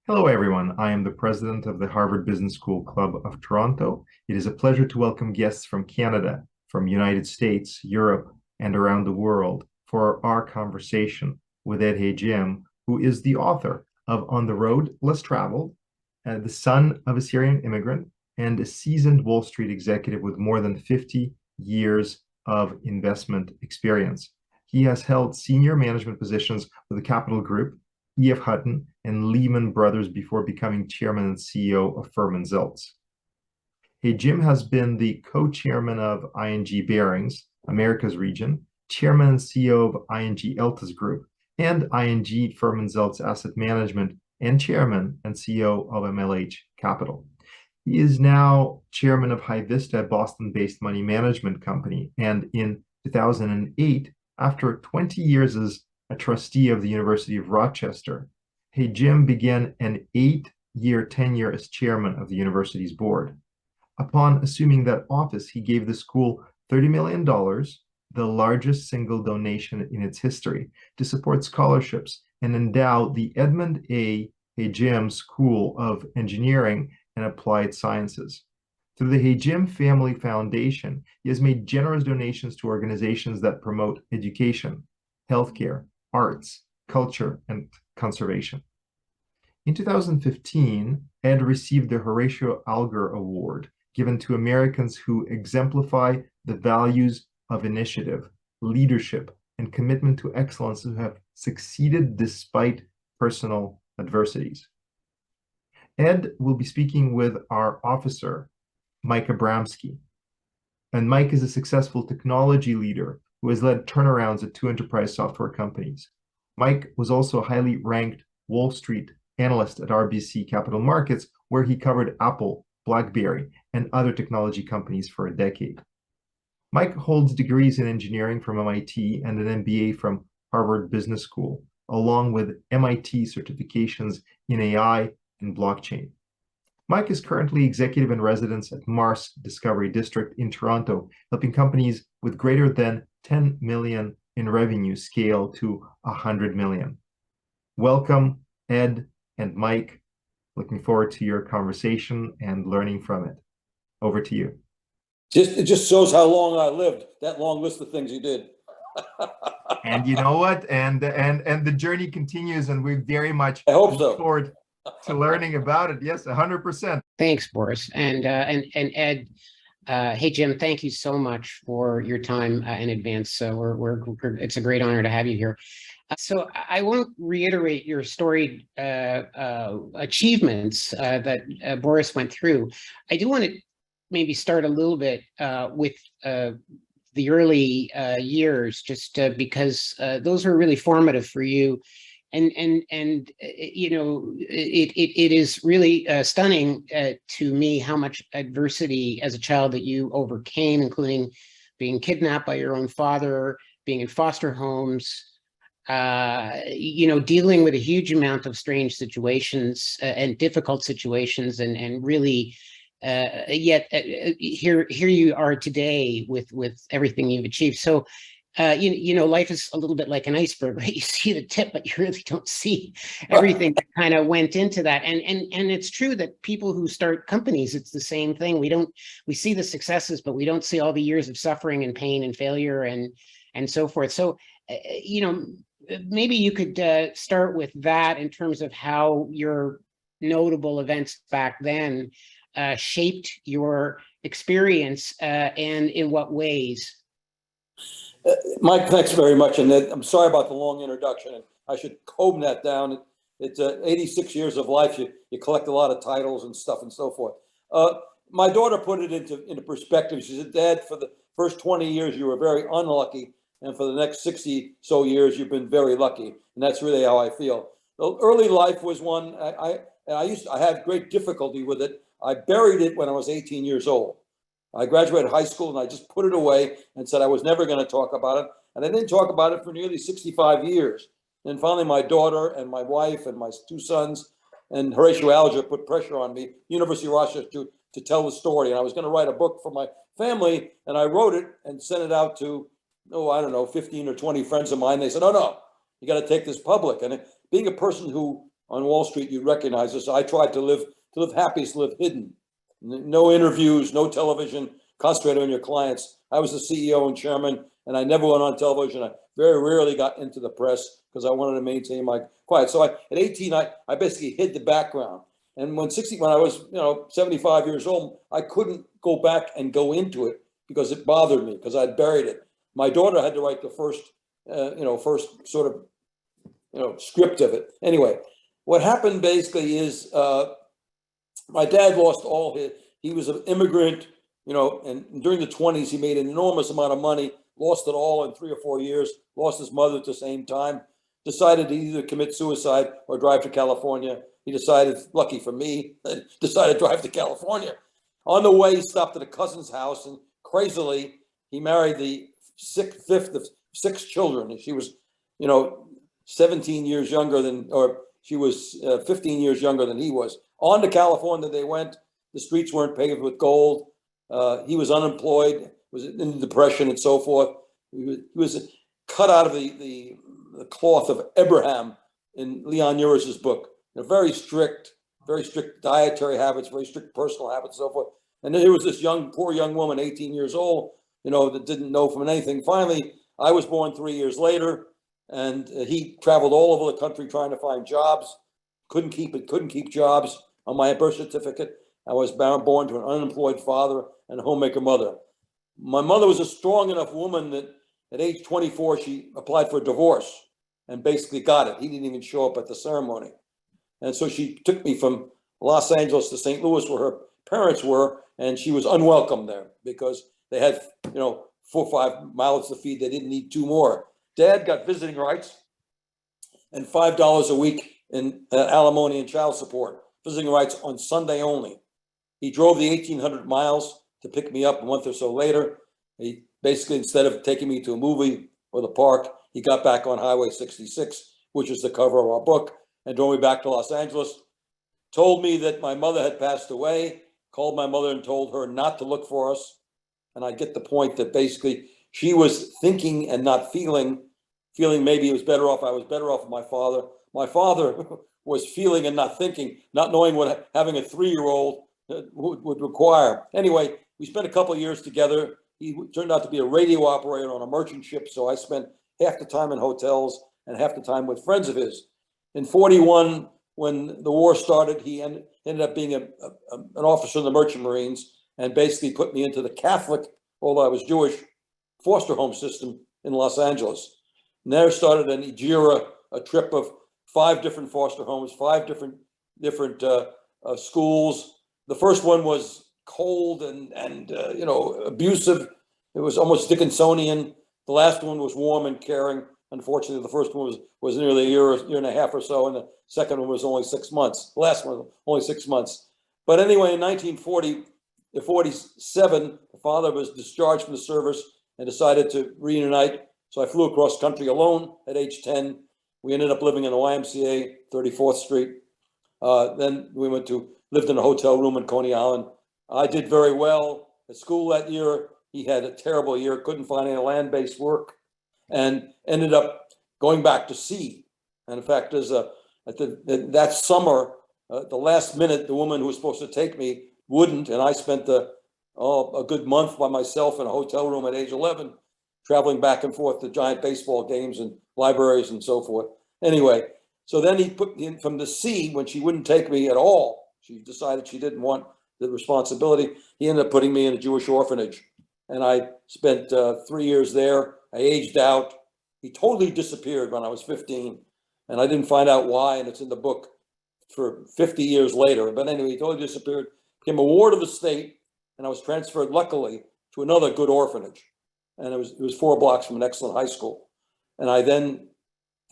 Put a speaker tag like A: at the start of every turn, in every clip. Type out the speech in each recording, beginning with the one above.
A: Hello, everyone. I am the president of the Harvard Business School Club of Toronto. It is a pleasure to welcome guests from Canada, from United States, Europe, and around the world for our conversation with Ed Hajim, who is the author of On the Road Less Traveled, the son of a Syrian immigrant, and a seasoned Wall Street executive with more than 50 years of investment experience. He has held senior management positions with the Capital Group, Ed Hajim, and Lehman Brothers before becoming chairman and CEO of Furman Zeltz. Hajim has been the co-chairman of ING Barings, Americas region, chairman and CEO of ING Eltis Group, and ING Furman Zeltz Asset Management, and chairman and CEO of MLH Capital. He is now chairman of High Vista, a Boston-based money management company, and in 2008, after 20 years as a trustee of the University of Rochester, Hajim began an 8-year tenure as chairman of the university's board. Upon assuming that office, he gave the school $30 million, the largest single donation in its history, to support scholarships and endow the Edmund A. Hajim School of Engineering and Applied Sciences. Through the Hajim Family Foundation, he has made generous donations to organizations that promote education, healthcare, arts, culture, and conservation. In 2015, Ed received the Horatio Alger Award, given to Americans who exemplify the values of initiative, leadership, and commitment to excellence, who have succeeded despite personal adversities. Ed will be speaking with our officer, Mike Abramsky. And Mike is a successful technology leader who has led turnarounds at 2 enterprise software companies. Mike was also a highly ranked Wall Street analyst at RBC Capital Markets, where he covered Apple, BlackBerry, and other technology companies for a decade. Mike holds degrees in engineering from MIT and an MBA from Harvard Business School, along with MIT certifications in AI and blockchain. Mike is currently executive in residence at Mars Discovery District in Toronto, helping companies with greater than 10 million in revenue scale to 100 million. Welcome, Ed and Mike. Looking forward to your conversation and learning from it. Over to you.
B: It just shows how long I lived, that long list of things you did.
A: And you know what? And the journey continues, and we very much
B: look
A: forward to learning about it. Yes, 100%.
C: Thanks, Boris. And Ed, hey, Jim, thank you so much for your time in advance. So it's a great honor to have you here. So I won't reiterate your storied achievements that Boris went through. I do want to maybe start a little bit with the early years, just because those were really formative for you. And you know, it is really stunning to me how much adversity as a child that you overcame, including being kidnapped by your own father, being in foster homes, you know, dealing with a huge amount of strange situations and difficult situations, and really yet here you are today with everything you've achieved. So you know, life is a little bit like an iceberg, right? You see the tip, but you really don't see everything that kind of went into that. And it's true that people who start companies, it's the same thing. We see the successes, but we don't see all the years of suffering and pain and failure and so forth. So, you know, maybe you could start with that in terms of how your notable events back then shaped your experience and in what ways.
B: Mike, thanks very much. And I'm sorry about the long introduction. I should comb that down. It's 86 years of life. You collect a lot of titles and stuff and so forth. My daughter put it into perspective. She said, Dad, for the first 20 years, you were very unlucky. And for the next 60 so years, you've been very lucky. And that's really how I feel. The early life was one, I had great difficulty with it. I buried it when I was 18 years old. I graduated high school and I just put it away and said I was never going to talk about it. And I didn't talk about it for nearly 65 years. And finally, my daughter and my wife and my 2 sons and Horatio Alger put pressure on me, University of Rochester, to tell the story. And I was going to write a book for my family. And I wrote it and sent it out to, I don't know, 15 or 20 friends of mine. They said, oh, no, you got to take this public. And being a person who on Wall Street, you'd recognize this. I tried to live happiest, live hidden. No interviews, no television, concentrate on your clients. I was the CEO and chairman, and I never went on television. I very rarely got into the press because I wanted to maintain my quiet. So at 18, I basically hid the background. And when I was 75 years old, I couldn't go back and go into it because it bothered me, because I'd buried it. My daughter had to write the first sort of script of it. Anyway, what happened basically is my dad lost all he was an immigrant, and during the 20s, he made an enormous amount of money, lost it all in 3 or 4 years, lost his mother at the same time, decided to either commit suicide or drive to California. He decided, lucky for me, decided to drive to California. On the way, he stopped at a cousin's house, and crazily, he married the fifth of 6 children. And she was, 17 years younger she was 15 years younger than he was. On to California they went. The streets weren't paved with gold. He was unemployed, was in depression and so forth. He was cut out of the cloth of Abraham in Leon Uris's book. Very strict dietary habits, very strict personal habits, and so forth. And then there was this poor young woman, 18 years old, that didn't know from anything. Finally, I was born 3 years later, and he traveled all over the country trying to find jobs. Couldn't keep jobs. On my birth certificate, I was born to an unemployed father and a homemaker mother. My mother was a strong enough woman that at age 24, she applied for a divorce and basically got it. He didn't even show up at the ceremony. And so she took me from Los Angeles to St. Louis, where her parents were, and she was unwelcome there because they had, 4 or 5 mouths to feed. They didn't need 2 more. Dad got visiting rights and $5 a week in alimony and child support, visiting rights on Sunday only. He drove the 1,800 miles to pick me up a month or so later. He basically, instead of taking me to a movie or the park, he got back on Highway 66, which is the cover of our book, and drove me back to Los Angeles, told me that my mother had passed away, called my mother and told her not to look for us. And I get the point that basically she was thinking and not feeling maybe it was better off. I was better off with my father. My father was feeling and not thinking, not knowing what having a 3-year-old would require. Anyway, we spent a couple of years together. He turned out to be a radio operator on a merchant ship, so I spent half the time in hotels and half the time with friends of his. In 41, when the war started, he ended up being an officer in the Merchant Marines and basically put me into the Catholic, although I was Jewish, foster home system in Los Angeles. And there started an Ejira, a trip of 5 different foster homes, 5 different schools. The first one was cold and abusive. It was almost Dickinsonian. The last one was warm and caring. Unfortunately, the first one was nearly a year and a half or so, and the second one was only 6 months. The last one, only 6 months. But anyway, in 1947, the father was discharged from the service and decided to reunite. So I flew across country alone at age 10. We ended up living in the YMCA, 34th Street. Then we lived in a hotel room in Coney Island. I did very well at school that year. He had a terrible year, couldn't find any land-based work, and ended up going back to sea. And in fact, that summer, the last minute, the woman who was supposed to take me wouldn't, and I spent a good month by myself in a hotel room at age 11, traveling back and forth to giant baseball games and libraries and so forth. Anyway, so then he put me in from the sea when she wouldn't take me at all. She decided she didn't want the responsibility. He ended up putting me in a Jewish orphanage. And I spent 3 years there. I aged out. He totally disappeared when I was 15. And I didn't find out why, and it's in the book for 50 years later. But anyway, he totally disappeared, became a ward of the state, and I was transferred, luckily, to another good orphanage. And it was 4 blocks from an excellent high school. And I then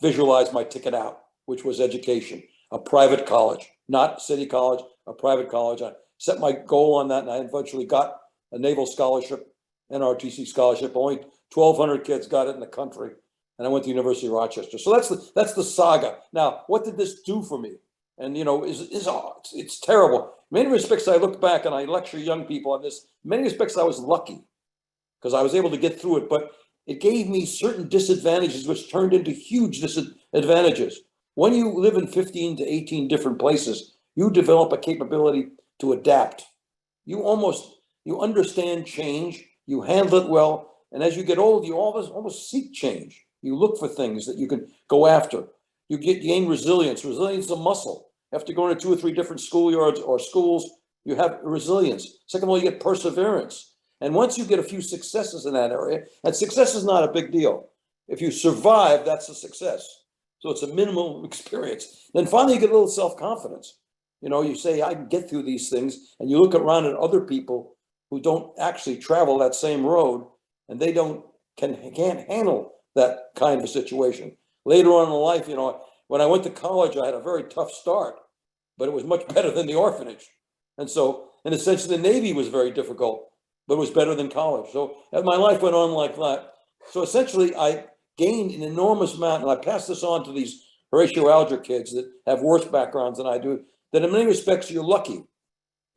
B: visualized my ticket out, which was education, a private college, not city college, a private college. I set my goal on that, and I eventually got a naval scholarship, NRTC scholarship. Only 1,200 kids got it in the country, and I went to the University of Rochester. So that's the saga. Now, what did this do for me? And it's terrible. In many respects, I look back and I lecture young people on this. In many respects, I was lucky because I was able to get through it, but it gave me certain disadvantages, which turned into huge disadvantages. When you live in 15 to 18 different places, you develop a capability to adapt. You understand change, you handle it well, and as you get old, you almost seek change. You look for things that you can go after. You gain resilience. Resilience is a muscle. After going to 2 or 3 different schoolyards or schools, you have resilience. Second of all, you get perseverance. And once you get a few successes in that area, and success is not a big deal. If you survive, that's a success. So it's a minimal experience. Then finally you get a little self-confidence. You say, I can get through these things, and you look around at other people who don't actually travel that same road, and they can't handle that kind of situation. Later on in life, when I went to college, I had a very tough start, but it was much better than the orphanage. And so, in a sense, the Navy was very difficult, but it was better than college. So as my life went on like that, so essentially I gained an enormous amount, and I passed this on to these Horatio Alger kids that have worse backgrounds than I do, that in many respects you're lucky.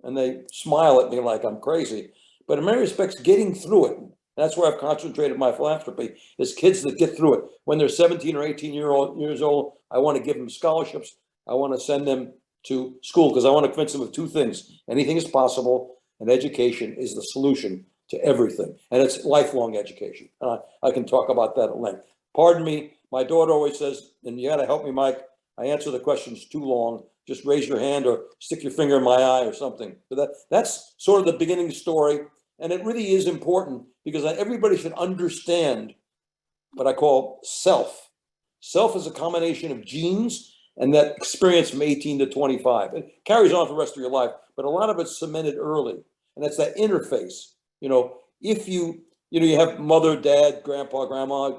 B: And they smile at me like I'm crazy. But in many respects, getting through it, that's where I've concentrated my philanthropy, is kids that get through it. When they're 17 or 18 years old, I want to give them scholarships. I want to send them to school because I want to convince them of 2 things. Anything is possible, and education is the solution to everything. And it's lifelong education. I can talk about that at length. Pardon me, my daughter always says, and you got to help me, Mike, I answer the questions too long. Just raise your hand or stick your finger in my eye or something. But that's sort of the beginning story. And it really is important because everybody should understand what I call self. Self is a combination of genes and that experience from 18 to 25. It carries on for the rest of your life, but a lot of it's cemented early. And that's that interface. If you have mother, dad, grandpa, grandma,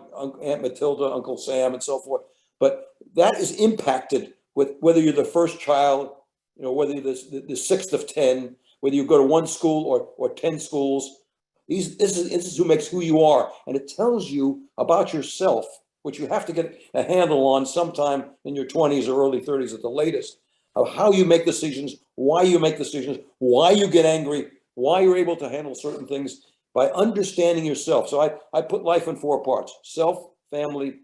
B: Aunt Matilda, Uncle Sam, and so forth, but that is impacted with whether you're the first child, whether you're the 6th of 10, whether you go to 1 school or 10 schools. This is who makes who you are. And it tells you about yourself, which you have to get a handle on sometime in your 20s or early 30s at the latest, of how you make decisions, why you make decisions, why you get angry, why you're able to handle certain things by understanding yourself. So I put life in 4 parts: self, family,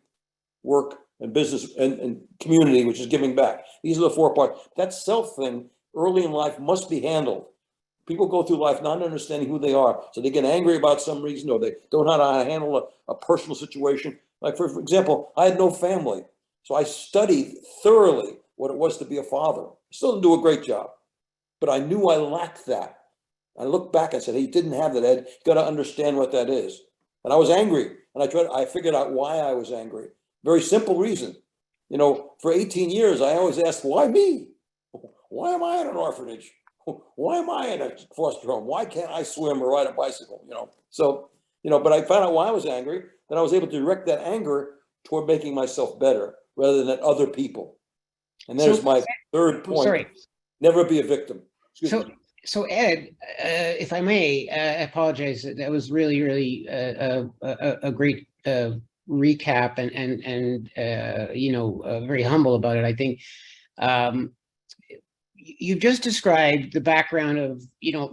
B: work, and business, and community, which is giving back. These are the 4 parts. That self thing early in life must be handled. People go through life not understanding who they are. So they get angry about some reason, or they don't know how to handle a personal situation. Like, for example, I had no family. So I studied thoroughly what it was to be a father. I still didn't do a great job, but I knew I lacked that. I looked back and said, hey, you didn't have that, Ed. You got to understand what that is. And I was angry. And I figured out why I was angry. Very simple reason. For 18 years, I always asked, why me? Why am I in an orphanage? Why am I in a foster home? Why can't I swim or ride a bicycle? But I found out why I was angry. Then I was able to direct that anger toward making myself better rather than at other people. And there's my third point.
C: Sorry.
B: Never be a victim. Excuse me.
C: So Ed, if I may, I apologize. That was really, really a great recap, and very humble about it. I think you've just described the background of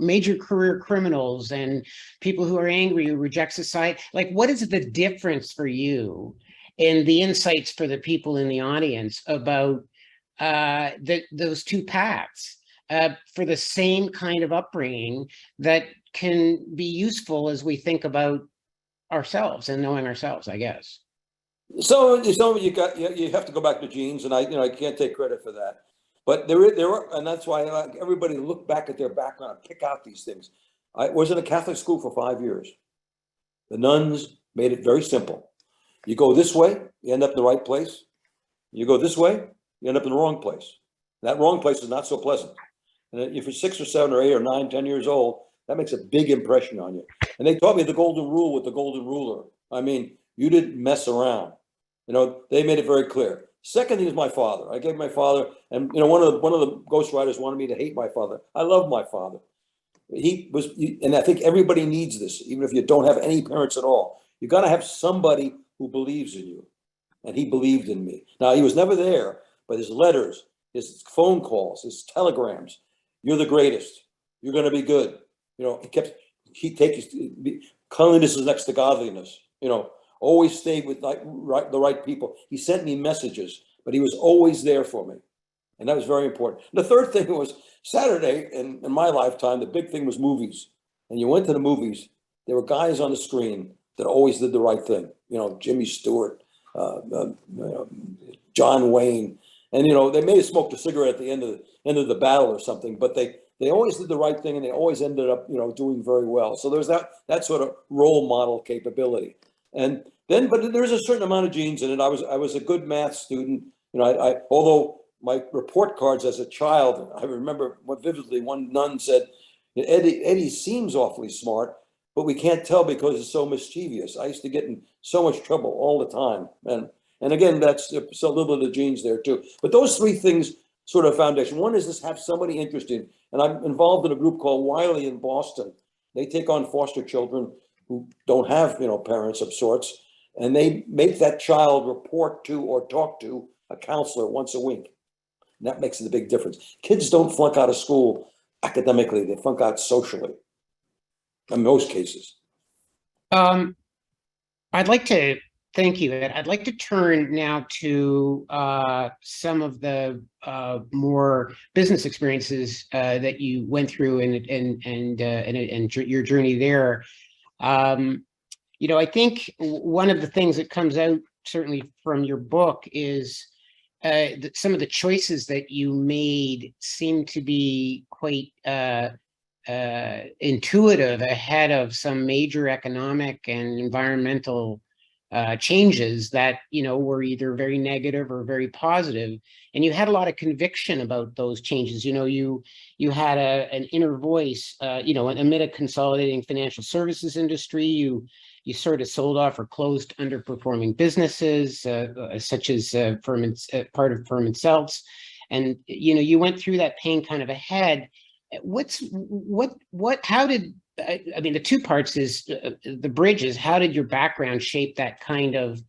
C: major career criminals and people who are angry, who reject society. Like, what is the difference for you and the insights for the people in the audience about those 2 paths? For the same kind of upbringing that can be useful as we think about ourselves and knowing ourselves, I guess.
B: So you have to go back to genes, and I can't take credit for that. But there are, and that's why I like everybody to look back at their background and pick out these things. I was in a Catholic school for 5 years. The nuns made it very simple. You go this way, you end up in the right place. You go this way, you end up in the wrong place. That wrong place is not so pleasant. And if you're 6 or 7 or 8 or 9, 10 years old, that makes a big impression on you. And they taught me the golden rule with the golden ruler. I mean, you didn't mess around. They made it very clear. Second thing is my father. I gave my father, and one of the ghostwriters wanted me to hate my father. I love my father. And I think everybody needs this, even if you don't have any parents at all. You got to have somebody who believes in you, and he believed in me. Now, he was never there, but his letters, his phone calls, his telegrams. You're the greatest. You're going to be good. Cleanliness is next to godliness. Always stay with the right people. He sent me messages. but he was always there for me. And that was very important. The third thing was Saturday in my lifetime, the big thing was movies. And you went to the movies, there were guys on the screen that always did the right thing. You know, Jimmy Stewart, John Wayne, and they may have smoked a cigarette at the end of the battle or something, but they always did the right thing, and they always ended up doing very well. So there's that sort of role model capability. And then, but there's a certain amount of genes in it. I was a good math student. I although my report cards as a child, I remember vividly one nun said, Eddie seems awfully smart, but we can't tell because he's so mischievous. I used to get in so much trouble all the time. And again, that's a little bit of the genes there too. But those three things sort of foundation. One is just have somebody interested. And I'm involved in a group called Wiley in Boston. They take on foster children who don't have, parents of sorts, and they make that child report to or talk to a counselor once a week. And that makes a big difference. Kids don't flunk out of school academically, they flunk out socially in most cases.
C: I'd like to thank you, Ed. I'd like to turn now to some of the more business experiences that you went through and your journey there. I think one of the things that comes out certainly from your book is some of the choices that you made seem to be quite intuitive ahead of some major economic and environmental changes that were either very negative or very positive, and you had a lot of conviction about those changes. You had an inner voice. Amid a consolidating financial services industry, you sort of sold off or closed underperforming businesses, such as part of Firm Seltz, and you went through that pain kind of ahead. How did the two parts is the bridge is how did your background shape that kind of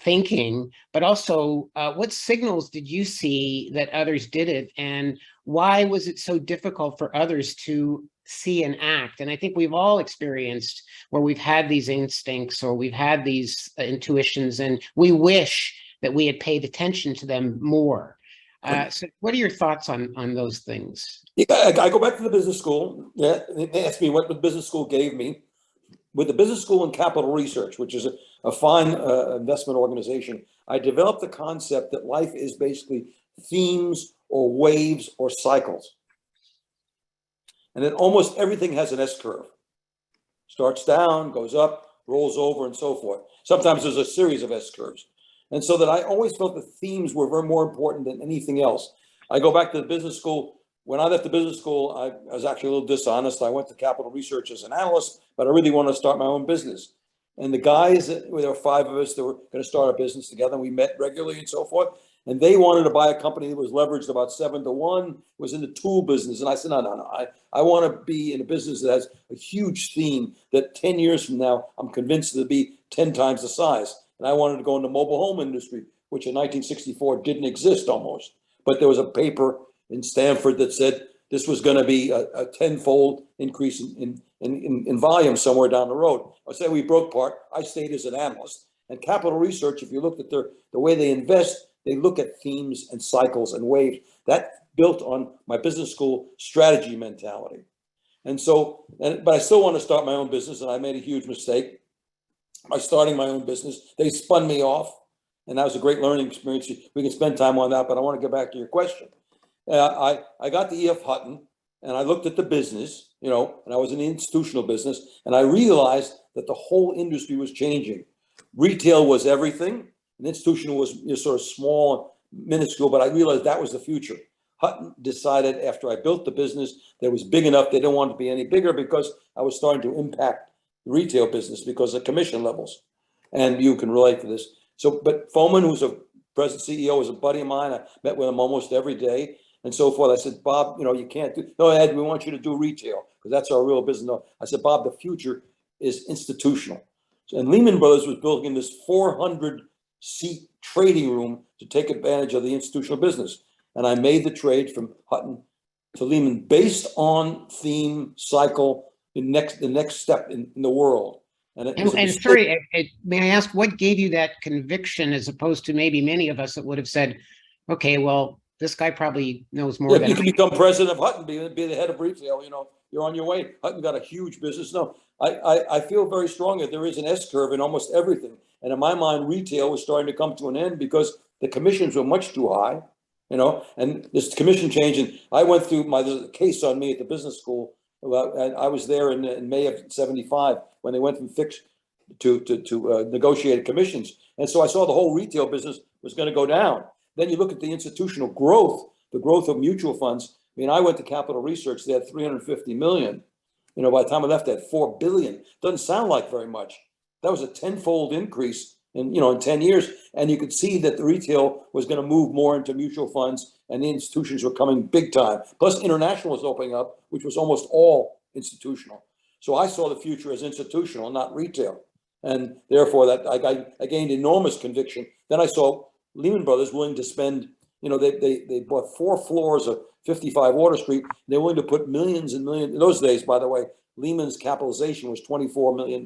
C: thinking, but also what signals did you see that others did it, and why was it so difficult for others to see and act? And I think we've all experienced where we've had these instincts or we've had these intuitions, and we wish that we had paid attention to them more. So what are your thoughts on those things?
B: I go back to the business school. Yeah, they asked me what the business school gave me. With the business school and Capital Research, which is a fine investment organization, I developed the concept that life is basically themes or waves or cycles. And then almost everything has an S-curve. Starts down, goes up, rolls over, and so forth. Sometimes there's a series of S-curves. And so that I always felt the themes were very more important than anything else. I go back to the business school. When I left the business school, I was actually a little dishonest. I went to Capital Research as an analyst, but I really wanted to start my own business. And the guys, there were 5 of us that were going to start a business together. We met regularly and so forth. And they wanted to buy a company that was leveraged about 7 to 1, was in the tool business. And I said, no. I want to be in a business that has a huge theme that 10 years from now, I'm convinced it'll be 10 times the size. And I wanted to go in the mobile home industry, which in 1964 didn't exist almost. But there was a paper in Stanford that said this was going to be a 10-fold increase in volume somewhere down the road. I say we broke part. I stayed as an analyst. And Capital Research, if you looked at the way they invest, they look at themes and cycles and waves. That built on my business school strategy mentality. And so, but I still want to start my own business, and I made a huge mistake by starting my own business. They spun me off, and that was a great learning experience. We can spend time on that, but I want to get back to your question. I got the E.F. Hutton, and I looked at the business, and I was in the institutional business, and I realized that the whole industry was changing. Retail was everything, and institutional was sort of small, minuscule, but I realized that was the future. Hutton decided after I built the business that it was big enough, they didn't want it to be any bigger because I was starting to impact the retail business because of commission levels. And you can relate to this. So, but Foman, who's a present CEO, is a buddy of mine. I met with him almost every day and so forth. I said, Bob, you can't do, no, Ed, we want you to do retail because that's our real business. No. I said, Bob, the future is institutional. And Lehman Brothers was building this 400-seat trading room to take advantage of the institutional business. And I made the trade from Hutton to Lehman based on theme, cycle, the next step in the world. And it
C: And,
B: was a
C: and
B: mistake.
C: sorry, may I ask what gave you that conviction as opposed to maybe many of us that would have said, okay, well, this guy probably knows more
B: Yeah,
C: than
B: you
C: I
B: can
C: do.
B: become president of Hutton, be the head of retail, you're on your way. Hutton got a huge business. No, I feel very strongly that there is an S curve in almost everything. And in my mind, retail was starting to come to an end because the commissions were much too high, and this commission change. And I went through there's a case on me at the business school. And I was there in May of '75 when they went from fixed to negotiated commissions. And so I saw the whole retail business was going to go down. Then you look at the institutional growth, the growth of mutual funds. I mean, I went to Capital Research, they had 350 million. By the time I left, they had 4 billion. Doesn't sound like very much. That was a tenfold increase in 10 years. And you could see that the retail was going to move more into mutual funds and the institutions were coming big time. Plus international was opening up, which was almost all institutional. So I saw the future as institutional, not retail. And therefore that I gained enormous conviction. Then I saw Lehman Brothers willing to spend, they bought 4 floors of 55 Water Street. They're willing to put millions and millions. In those days, by the way, Lehman's capitalization was $24 million.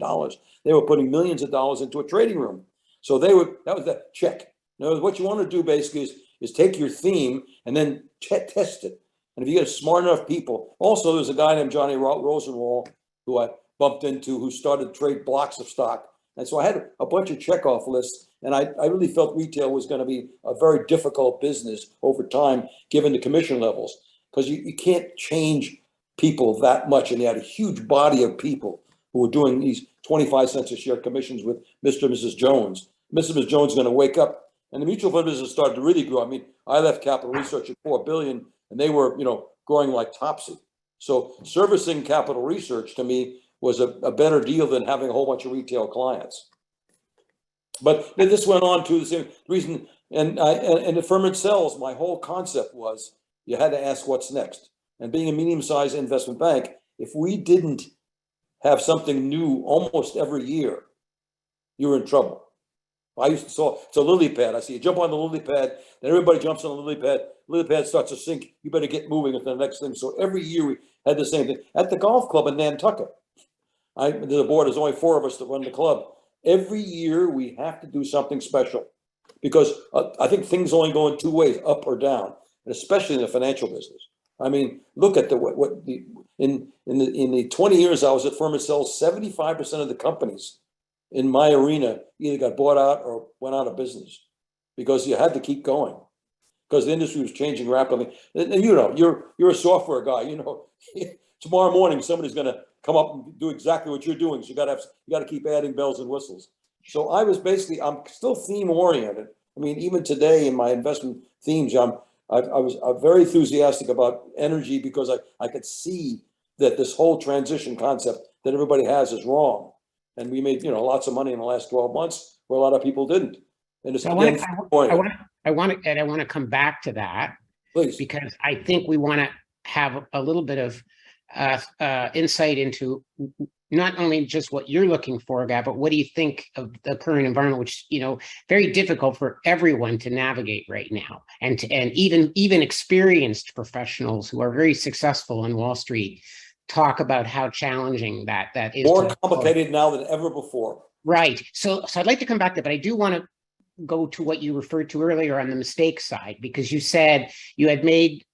B: They were putting millions of dollars into a trading room. So that was that check. What you want to do basically is take your theme and then test it. And if you get smart enough people, also there's a guy named Johnny Rosenwald who I bumped into who started to trade blocks of stock. And so I had a bunch of checkoff lists, and I really felt retail was going to be a very difficult business over time, given the commission levels, because you can't change people that much. And they had a huge body of people who were doing these 25 cents a share commissions with Mr. and Mrs. Jones. Mr. and Mrs. Jones is going to wake up, and the mutual fund business started to really grow. I mean, I left Capital Research at 4 billion, and they were, growing like topsy. So servicing Capital Research to me was a better deal than having a whole bunch of retail clients. But this went on to the same reason, and the firm itself, my whole concept was you had to ask what's next. And being a medium-sized investment bank, if we didn't have something new almost every year, you were in trouble. I used to saw it's a lily pad. I see you jump on the lily pad, then everybody jumps on the lily pad. Lily pad starts to sink. You better get moving to the next thing. So every year we had the same thing at the golf club in Nantucket. The board is only 4 of us that run the club. Every year we have to do something special because I think things only go in 2 ways, up or down, and especially in the financial business. I mean, look at in the 20 years I was at firm itself, 75% of the companies in my arena either got bought out or went out of business because you had to keep going because the industry was changing rapidly. And you're a software guy. Tomorrow morning somebody's going to come up and do exactly what you're doing. So you got to keep adding bells and whistles. So I'm still theme oriented. I mean, even today in my investment themes, I was very enthusiastic about energy because I could see that this whole transition concept that everybody has is wrong. And we made, lots of money in the last 12 months where a lot of people didn't. And it's
C: I want to come back to that,
B: please,
C: because I think we want to have a little bit of insight into not only just what you're looking for, Gab, but what do you think of the current environment, which, very difficult for everyone to navigate right now. And even experienced professionals who are very successful on Wall Street talk about how challenging that is.
B: More complicated now than ever before.
C: Right. So I'd like to come back to that, but I do want to go to what you referred to earlier on the mistake side, because you said you had made,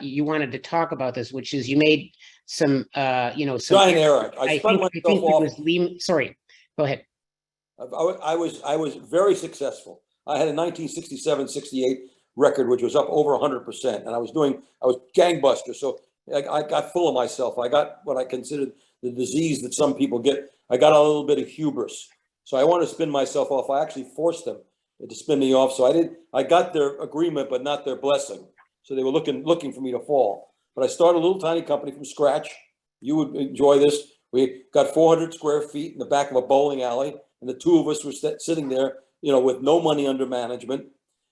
C: you wanted to talk about this, which is you made some, some
B: giant error. I spun myself off.
C: Sorry, go ahead.
B: I was very successful. I had a 1967-68 record, which was up over 100%, and I was gangbuster. So I got full of myself. I got what I considered the disease that some people get. I got a little bit of hubris. So I wanted to spin myself off. I actually forced them to spin me off. So I got their agreement, but not their blessing. So they were looking for me to fall. But I started a little tiny company from scratch. You would enjoy this. We got 400 square feet in the back of a bowling alley. And the 2 of us were sitting there, with no money under management.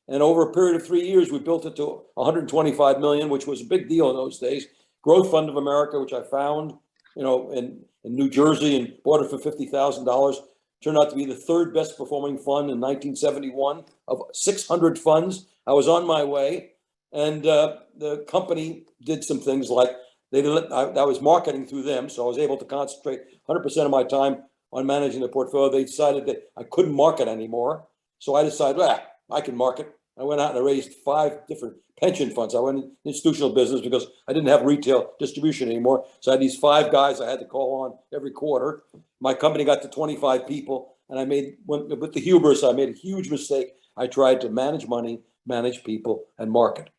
B: And over a period of 3 years, we built it to 125 million, which was a big deal in those days. Growth Fund of America, which I found, in New Jersey and bought it for $50,000. Turned out to be the 3rd best performing fund in 1971 of 600 funds. I was on my way, and the company did some things like I was marketing through them, so I was able to concentrate 100% of my time on managing the portfolio. They decided that I couldn't market anymore. So I decided, I can market. I went out and I raised 5 different pension funds. I went in institutional business because I didn't have retail distribution anymore. So I had these 5 guys I had to call on every quarter. My company got to 25 people, and with the hubris, I made a huge mistake. I tried to manage money, manage people, and market.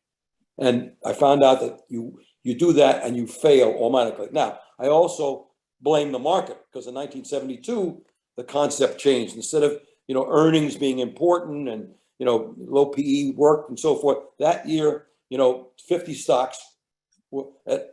B: And I found out that you do that and you fail automatically. Now, I also blame the market because in 1972, the concept changed. Instead of, earnings being important and, low PE work and so forth, that year, 50 stocks,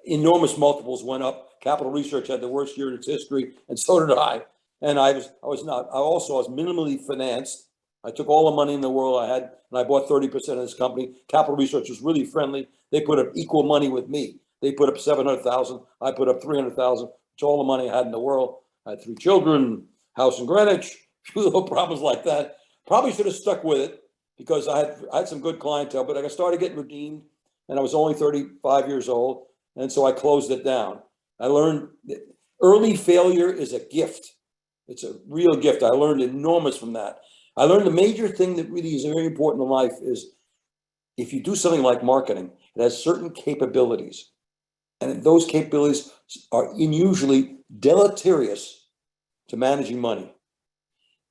B: enormous multiples went up. Capital Research had the worst year in its history, and so did I. And I was minimally financed. I took all the money in the world I had, and I bought 30% of this company. Capital Research was really friendly. They put up equal money with me. They put up 700,000. I put up 300,000, which all the money I had in the world. I had 3 children, house in Greenwich, a few little problems like that. Probably should have stuck with it because I had some good clientele, but I started getting redeemed, and I was only 35 years old, and so I closed it down. I learned that early failure is a gift. It's a real gift. I learned enormous from that. I learned the major thing that really is very important in life is if you do something like marketing, it has certain capabilities. And those capabilities are usually deleterious to managing money.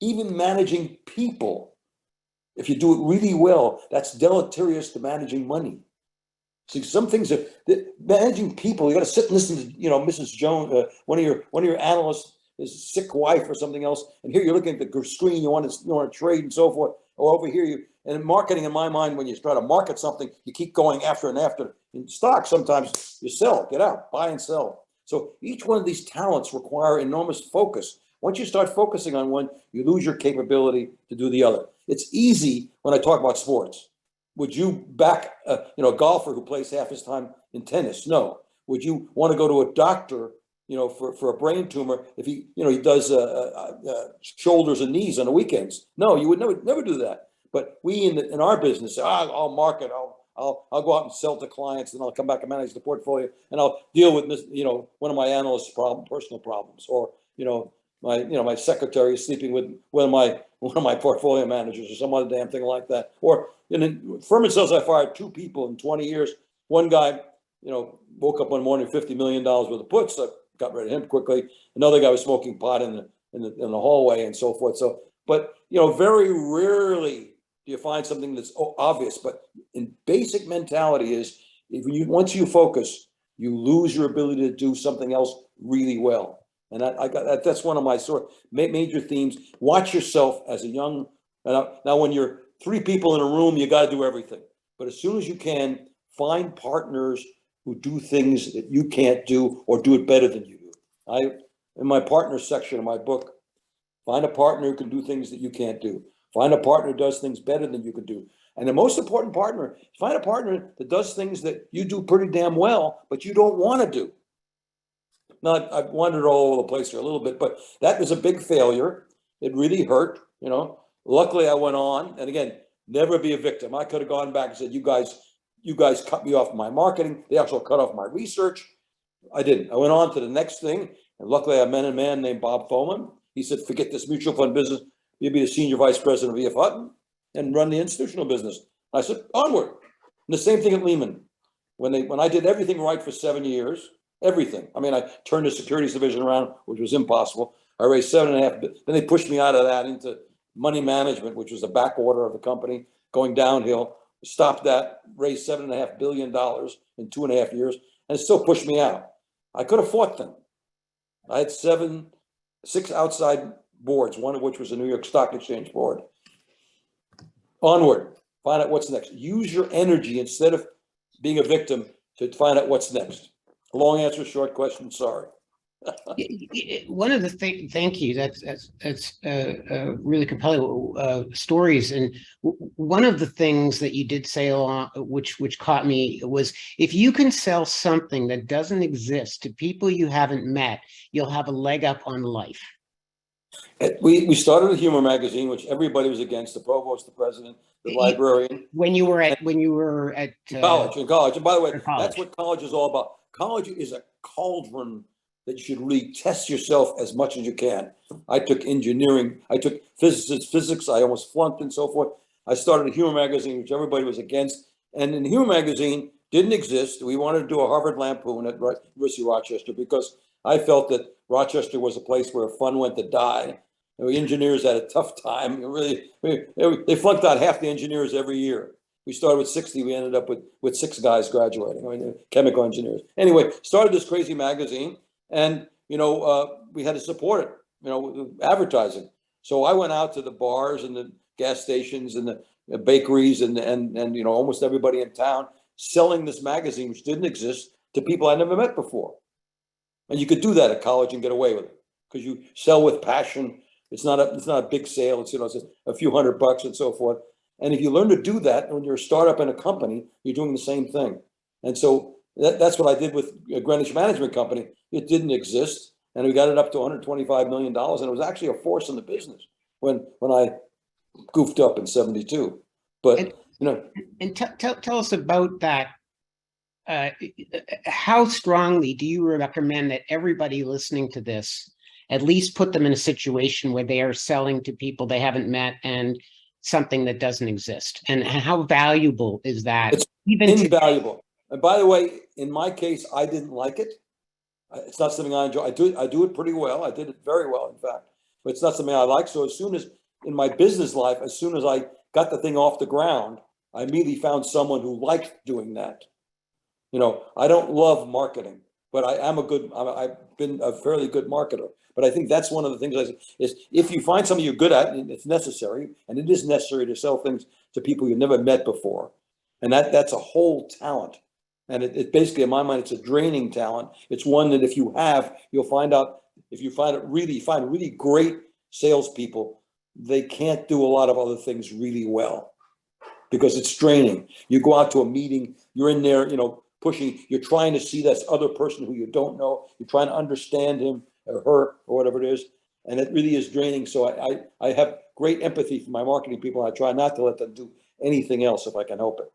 B: Even managing people, if you do it really well, that's deleterious to managing money. See, some things are managing people. You got to sit and listen to, Mrs. Jones, one of your analysts, his sick wife or something else, and here you're looking at the screen. You want to trade and so forth. Or over here, and in marketing, in my mind, when you try to market something, you keep going after and after. In stocks, sometimes you sell, get out, buy and sell. So each one of these talents require enormous focus. Once you start focusing on one, you lose your capability to do the other. It's easy when I talk about sports. Would you back a golfer who plays half his time in tennis? No. Would you want to go to a doctor, for a brain tumor if he does shoulders and knees on the weekends? No, you would never do that. But we in our business, I'll market, I'll go out and sell to clients, and I'll come back and manage the portfolio, and I'll deal with one of my analysts' personal problems, or my secretary is sleeping with one of my portfolio managers, or some other damn thing like that. Or Furman says I fired 2 people in 20 years. One guy, woke up one morning, $50 million worth of puts. I got rid of him quickly. Another guy was smoking pot in the hallway and so forth. So, but very rarely do you find something that's obvious. But in basic mentality is once you focus, you lose your ability to do something else really well. And that's one of my major themes. Watch yourself as a young. Now, when you're 3 people in a room, you got to do everything. But as soon as you can, find partners who do things that you can't do or do it better than you do. In my partner section of my book, find a partner who can do things that you can't do. Find a partner who does things better than you can do. And the most important partner, find a partner that does things that you do pretty damn well, but you don't want to do. Now, I've wandered all over the place here a little bit, but that was a big failure. It really hurt, Luckily, I went on, and again, never be a victim. I could have gone back and said, you guys cut me off my marketing. They also cut off my research. I didn't. I went on to the next thing, and luckily I met a man named Bob Foman. He said, forget this mutual fund business. You'll be the senior vice president of E.F. Hutton and run the institutional business. I said, onward. And the same thing at Lehman. When I did everything right for 7 years, everything. I mean, I turned the securities division around, which was impossible. I raised 7.5. Then they pushed me out of that into money management, which was the back order of the company, going downhill. Stopped that, raised $7.5 billion in 2.5 years, and it still pushed me out. I could have fought them. I had 6 outside boards, one of which was a New York Stock Exchange board. Onward, find out what's next. Use your energy instead of being a victim to find out what's next. Long answer, short question, sorry.
C: One of the things, thank you. That's really compelling stories. And one of the things that you did say along, which caught me, was if you can sell something that doesn't exist to people you haven't met, you'll have a leg up on life.
B: We started a humor magazine, which everybody was against. The provost, the president, the librarian.
C: When you were at
B: college. And by the way, that's what college is all about. College is a cauldron that you should really test yourself as much as you can. I took engineering, I took physics, I almost flunked and so forth. I started a humor magazine, which everybody was against. And in the humor magazine didn't exist. We wanted to do a Harvard Lampoon at University of Rochester because I felt that Rochester was a place where fun went to die. And we engineers had a tough time. They flunked out half the engineers every year. We started with 60. We ended up with 6 guys graduating. I mean, chemical engineers. Anyway, started this crazy magazine, and we had to support it. With advertising. So I went out to the bars and the gas stations and the bakeries and almost everybody in town selling this magazine, which didn't exist, to people I never met before. And you could do that at college and get away with it because you sell with passion. It's not a big sale. It's a few $100 and so forth. And if you learn to do that when you're a startup in a company, you're doing the same thing. And so that's what I did with a Greenwich Management Company. It didn't exist, and we got it up to $125 million, and it was actually a force in the business when I goofed up in '72. But
C: tell us about that. How strongly do you recommend that everybody listening to this at least put them in a situation where they are selling to people they haven't met and something that doesn't exist? And how valuable is that?
B: It's invaluable. And by the way, in my case, I didn't like it. It's not something I enjoy. I do it pretty well. I did it very well, in fact. But it's not something I like. So as soon as, in my business life, as soon as I got the thing off the ground, I immediately found someone who liked doing that. I don't love marketing, but I've been a fairly good marketer. But I think that's one of the things is if you find something you're good at, it's necessary, and it is necessary to sell things to people you've never met before. And that's a whole talent. And it basically, in my mind, it's a draining talent. It's one that if you have, you'll find out, if you find really great salespeople, they can't do a lot of other things really well because it's draining. You go out to a meeting, you're in there, pushing, you're trying to see that other person who you don't know, you're trying to understand him or her or whatever it is, and it really is draining. So I have great empathy for my marketing people, and I try not to let them do anything else if I can help it.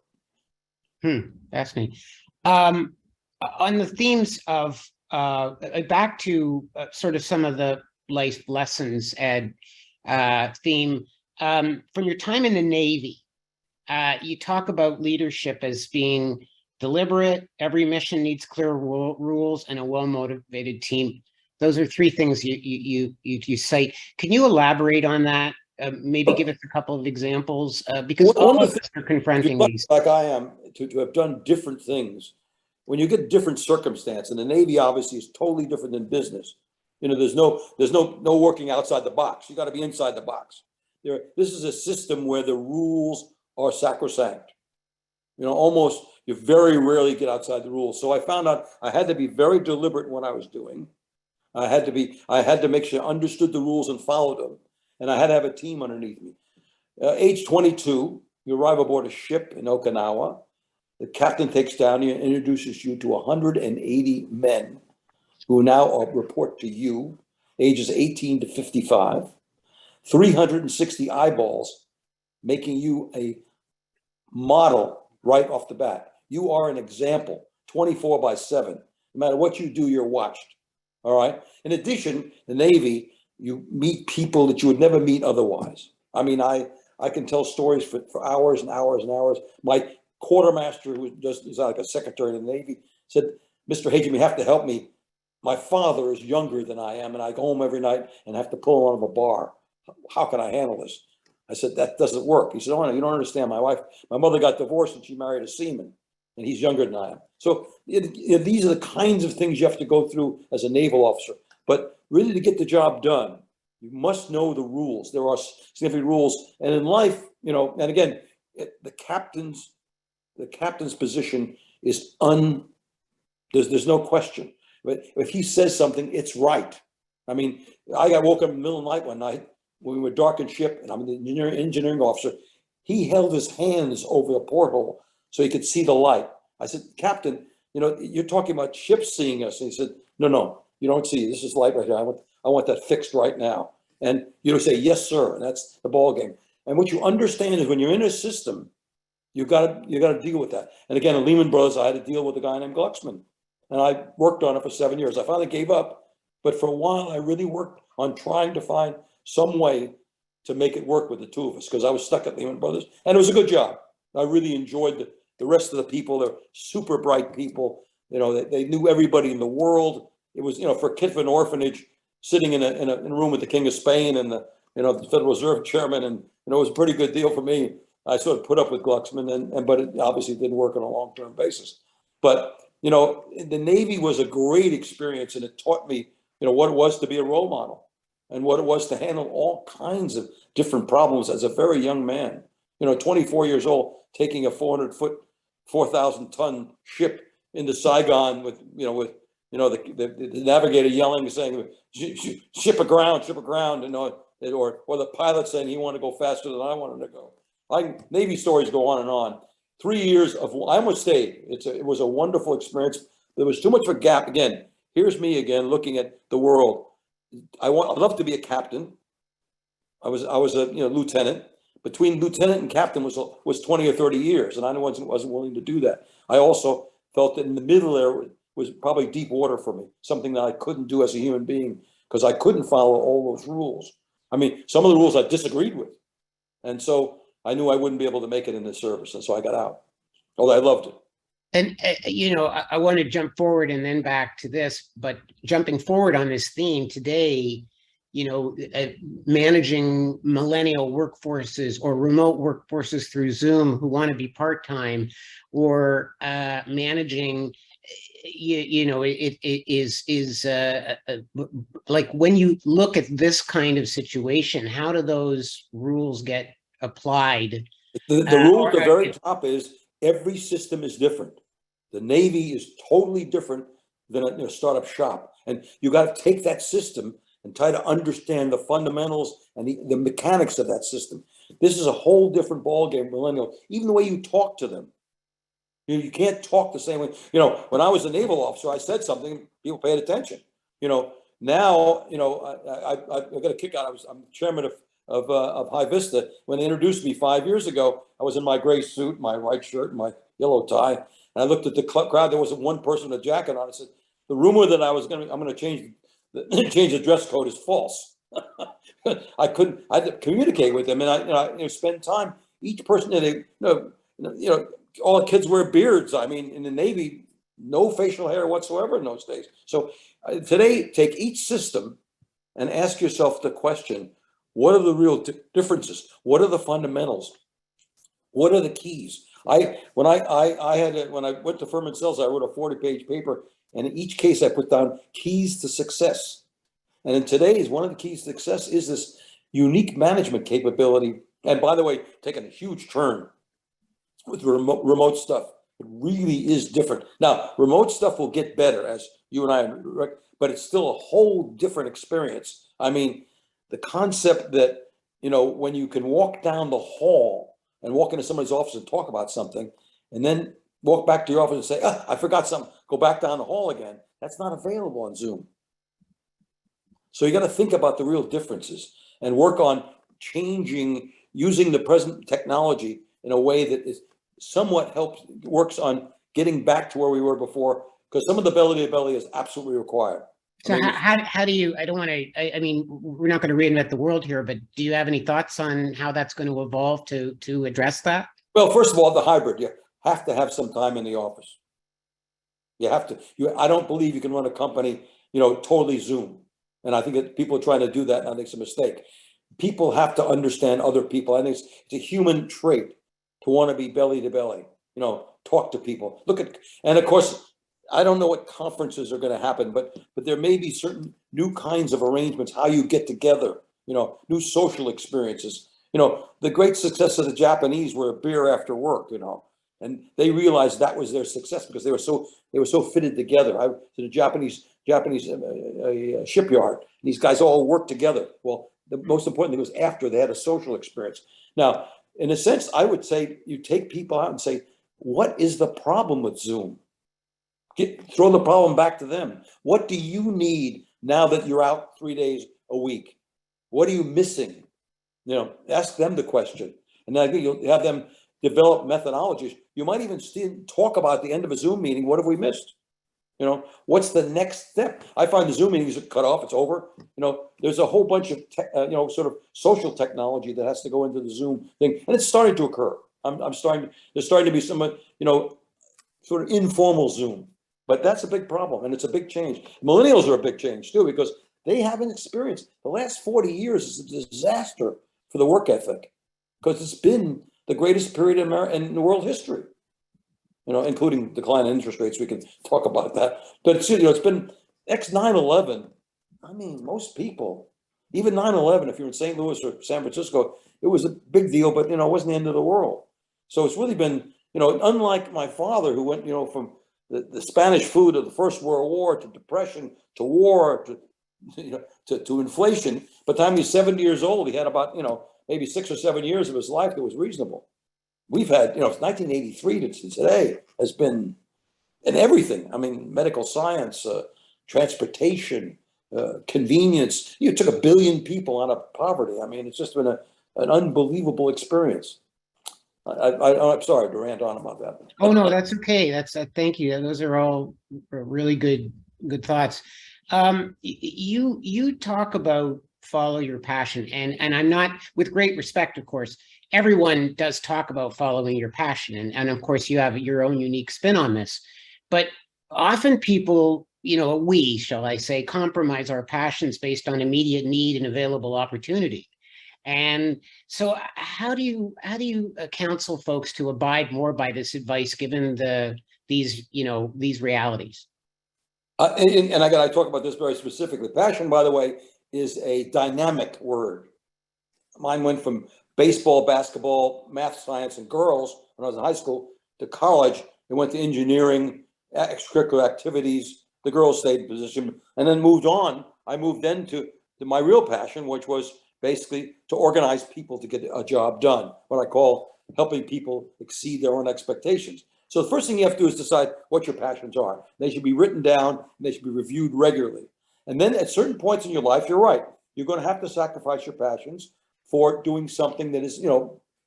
C: Fascinating. On the themes of back to sort of some of the life lessons, Ed, theme from your time in the Navy, you talk about leadership as being deliberate. Every mission needs clear rules and a well-motivated team. Those are 3 things you cite. Can you elaborate on that? Maybe give us a couple of examples because all of us are confronting these.
B: Like I am, to have done different things. When you get different circumstance, and the Navy obviously is totally different than business. There's no working outside the box. You got to be inside the box. This is a system where the rules are sacrosanct. Almost you very rarely get outside the rules. So I found out I had to be very deliberate in what I was doing. I had to make sure I understood the rules and followed them. And I had to have a team underneath me. Age 22, you arrive aboard a ship in Okinawa. The captain takes down you and introduces you to 180 men who now report to you, ages 18 to 55, 360 eyeballs, making you a model right off the bat. You are an example, 24/7. No matter what you do, you're watched. All right. In addition, the Navy, you meet people that you would never meet otherwise. I mean, I can tell stories for hours and hours and hours. My quartermaster, who is like a secretary in the Navy, said, "Mr. Hajim, you have to help me. My father is younger than I am, and I go home every night and have to pull him out of a bar. How can I handle this?" I said, "That doesn't work." He said, "Oh, no, you don't understand. My mother got divorced and she married a seaman, and he's younger than I am." So these are the kinds of things you have to go through as a naval officer. But really, to get the job done, you must know the rules. There are significant rules, and in life, and again, the captain's position is there's no question. But if he says something, it's right. I mean, I got woke up in the middle of the night one night when we were darkened ship, and I'm the engineering officer. He held his hands over the porthole so he could see the light. I said, "Captain, you're talking about ships seeing us." And he said, No, you don't see. This is light right here. I want that fixed right now. And you say, "Yes, sir," and that's the ball game. And what you understand is when you're in a system, you got to deal with that. And again, at Lehman Brothers, I had to deal with a guy named Glucksman. and I worked on it for 7 years. I finally gave up, but for a while I really worked on trying to find some way to make it work with the two of us, because I was stuck at Lehman Brothers, and it was a good job. I really enjoyed the rest of the people. They're super bright people. They knew everybody in the world. It was, for a kid from an orphanage, sitting in a room with the King of Spain and the Federal Reserve Chairman, and it was a pretty good deal for me. I sort of put up with Glucksman, but it obviously didn't work on a long-term basis. But the Navy was a great experience, and it taught me, what it was to be a role model, and what it was to handle all kinds of different problems as a very young man. 24 years old, taking a 400-foot, 4,000-ton ship into Saigon with the navigator yelling, saying, "Ship aground, ship aground," or the pilot saying he wanted to go faster than I wanted to go. Navy stories go on and on. 3 years I almost stayed. It was a wonderful experience. There was too much of a gap. Again, here's me again looking at the world. I'd love to be a captain. I was a lieutenant. Between lieutenant and captain was 20 or 30 years, and I wasn't willing to do that. I also felt that in the middle there was probably deep water for me, something that I couldn't do as a human being, because I couldn't follow all those rules. I mean, some of the rules I disagreed with, and so I knew I wouldn't be able to make it in the service, and so I got out. Although I loved it.
C: And, I want to jump forward and then back to this, but jumping forward on this theme today, managing millennial workforces or remote workforces through Zoom who want to be part-time, or managing, it is like, when you look at this kind of situation, how do those rules get applied?
B: The rule at the very top is every system is different. The Navy is totally different than a startup shop, and you got to take that system and try to understand the fundamentals and the mechanics of that system. This is a whole different ballgame, millennial. Even the way you talk to them, you can't talk the same way. When I was a naval officer, I said something, people paid attention. Now, I got a kick out. I'm chairman of High Vista. When they introduced me 5 years ago, I was in my gray suit, my white shirt, and my yellow tie. And I looked at the crowd. There wasn't one person with a jacket on. I said, the rumor that I'm going to change the dress code is false. I had to communicate with them, and I spend time. Each person, all the kids wear beards. I mean, in the Navy, no facial hair whatsoever in those days. So today, take each system and ask yourself the question: what are the real differences? What are the fundamentals? What are the keys? When I went to Furman Cells, I wrote a 40-page paper, and in each case I put down keys to success. And in today's, one of the keys to success is this unique management capability. And by the way, taking a huge turn with remote stuff. It really is different. Now, remote stuff will get better, as you and I, but it's still a whole different experience. I mean, the concept that, when you can walk down the hall and walk into somebody's office and talk about something, and then walk back to your office and say, I forgot something, go back down the hall again. That's not available on Zoom. So you got to think about the real differences and work on using the present technology in a way that is somewhat works on getting back to where we were before, because some of the belly to belly is absolutely required.
C: So how do you, I don't want to, I mean, we're not going to reinvent the world here, but do you have any thoughts on how that's going to evolve to address that?
B: Well, first of all, the hybrid, you have to have some time in the office. You have to, I don't believe you can run a company, totally Zoom. And I think that people are trying to do that, and I think it's a mistake. People have to understand other people. I think it's a human trait to want to be belly to belly, talk to people. And of course, I don't know what conferences are going to happen, but there may be certain new kinds of arrangements, how you get together, new social experiences. The great success of the Japanese were a beer after work, and they realized that was their success because they were so fitted together. I was in a Japanese shipyard, and these guys all worked together. Well, the most important thing was after they had a social experience. Now, in a sense, I would say you take people out and say, what is the problem with Zoom? Throw the problem back to them. What do you need now that you're out 3 days a week? What are you missing? Ask them the question. And I think you'll have them develop methodologies. You might even talk about at the end of a Zoom meeting, what have we missed? You know, what's the next step? I find the Zoom meetings are cut off, it's over. You know, there's a whole bunch of, sort of social technology that has to go into the Zoom thing. And it's starting to occur. There's starting to be some, sort of informal Zoom. But that's a big problem, and it's a big change. Millennials are a big change too, because they haven't experienced the last 40 years is a disaster for the work ethic, because it's been the greatest period in world history. You know, including decline in interest rates. We can talk about that. But it's, it's been ex 9/11. I mean, most people, even 9/11, if you're in St. Louis or San Francisco, it was a big deal, but it wasn't the end of the world. So it's really been, unlike my father, who went, from the Spanish flu to the First World War to depression to war to inflation. By the time he's 70 years old, he had about maybe 6 or 7 years of his life that was reasonable. We've had, 1983 to today has been in everything. I mean, medical science, transportation, convenience. You took 1 billion people out of poverty. I mean, it's just been an unbelievable experience. I'm sorry to rant on about that.
C: Oh, no, that's okay. That's thank you. Those are all really good thoughts. You talk about follow your passion, and I'm not, with great respect, of course, everyone does talk about following your passion, and of course you have your own unique spin on this, but often people, we, shall I say, compromise our passions based on immediate need and available opportunity. And so how do you counsel folks to abide more by this advice given these realities?
B: And I talk about this very specifically. Passion, by the way, is a dynamic word. Mine went from baseball, basketball, math, science, and girls when I was in high school to college. It went to engineering, extracurricular activities. The girls stayed in position, and then moved on. I moved then to my real passion, which was basically to organize people to get a job done, what I call helping people exceed their own expectations. So the first thing you have to do is decide what your passions are. They should be written down, and they should be reviewed regularly. And then at certain points in your life, you're right, you're going to have to sacrifice your passions for doing something that is,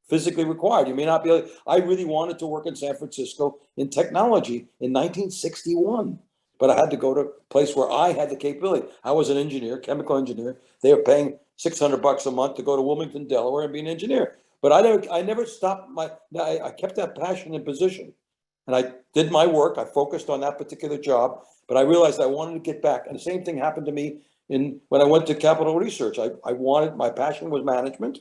B: physically required. You may not be able, I really wanted to work in San Francisco in technology in 1961, but I had to go to a place where I had the capability. I was an engineer, chemical engineer. They were paying $600 a month to go to Wilmington, Delaware and be an engineer. But I never stopped I kept that passion in position. And I did my work. I focused on that particular job, but I realized I wanted to get back. And the same thing happened to me when I went to Capital Research. My passion was management,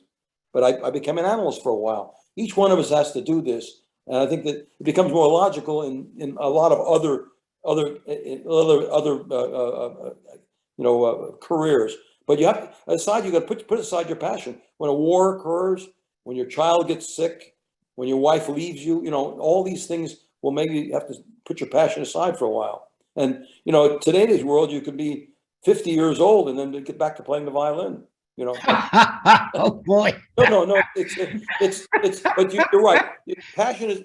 B: but I became an analyst for a while. Each one of us has to do this. And I think that it becomes more logical in a lot of other careers. But you got to put aside your passion. When a war occurs, when your child gets sick, when your wife leaves you, all these things will make you have to put your passion aside for a while. And, today's world, you could be 50 years old and then get back to playing the violin,
C: Oh boy.
B: No, but you're right. Passion is,